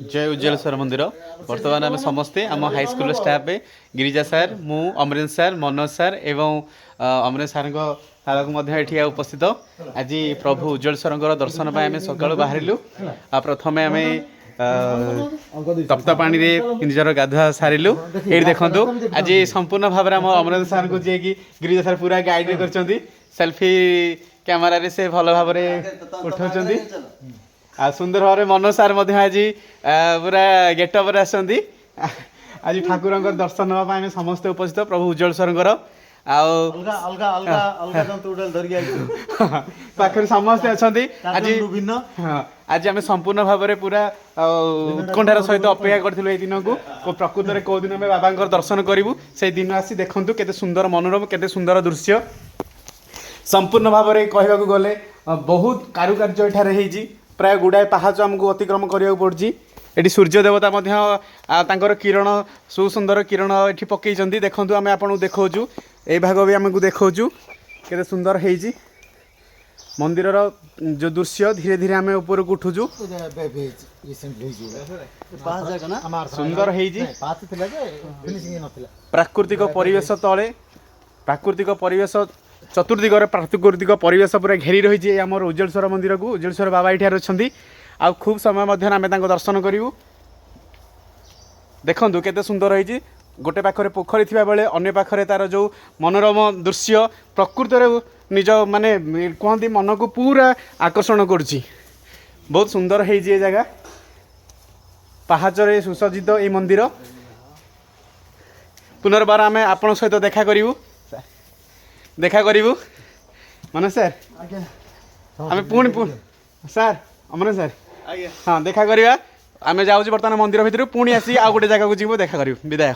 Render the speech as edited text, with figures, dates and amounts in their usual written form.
जय उज्जैलेश्वर मंदिर बर्तमान आम समस्ते आम हाईस्कल स्टाफ गिरिजा सार मु अमरेन्द्र सार मनोज सार एवं अमरेन्द्र सार ये उपस्थित आज प्रभु उज्जैलेश्वर दर्शन पर आम सका बाहर प्रथम आम तप्त पानी रे निजर गाधुआ सारू ये देखु आज संपूर्ण भाव में अमरेन्द्र सार को जी गिरिजा सार पूरा गाइड कर सेल्फी कैमेरा रे से भल भाव उठाऊँ आ सुंदर भाव में मनोज सार आज पूरा गेटअप आसती आज ठाकुर दर्शन नापी समस्ते उपस्थित प्रभु उज्जैलेश्वर पाखे समस्ते अच्छा आज आज आम संपूर्ण भाव में पूरा उत्कंठार सहित अपेक्षा करूँ ये दिन को प्रकृत में कौ दिन आम बाबा दर्शन करूँ से दिन आसी देखूँ केते सुंदर मनोरम केते सुंदर दृश्य संपूर्ण भाव में कहवाक गले बहुत कारुकार्य एठारे प्राय गुड़ाए पहाच आमको अतिक्रम करने पड़ी ये सूर्य देवता तांकर किरण सुसुंदर किरण ये पकई देखूँ आम आपको देखा ये भाग भी आमको देखा केते सुंदर है मंदिर जो दृश्य धीरे धीरे आम ऊपर को उठुचु सुंदर है प्राकृतिक परिवेश तले प्राकृतिक परिवेश चतुर्दिगर प्राकृतिक परिवेश पूरा घेरी रही आम उज्जैलेश्वर मंदिर को उज्जैलेश्वर बाबा ये अच्छा आ खूब समय आम दर्शन करूँ देखूँ केते सुंदर है गोटे पाखरे पोखरी थी बेले अन्य पाखरे तार जो मनोरम दृश्य प्रकृत निज माने कहती मन को पूरा आकर्षण करुच्ची बहुत सुंदर है ये जगह पहाचरे सुसज्जित ये मंदिर पुनर्बार आम आपण सहित देखा करूँ मन सर आम पुणी सार अमर सर हाँ देखा करवा आम जाऊँ बर्तमान मंदिर भितर पुणी आसी आ गोटे जगह को जीव देखा करूँ विदाय।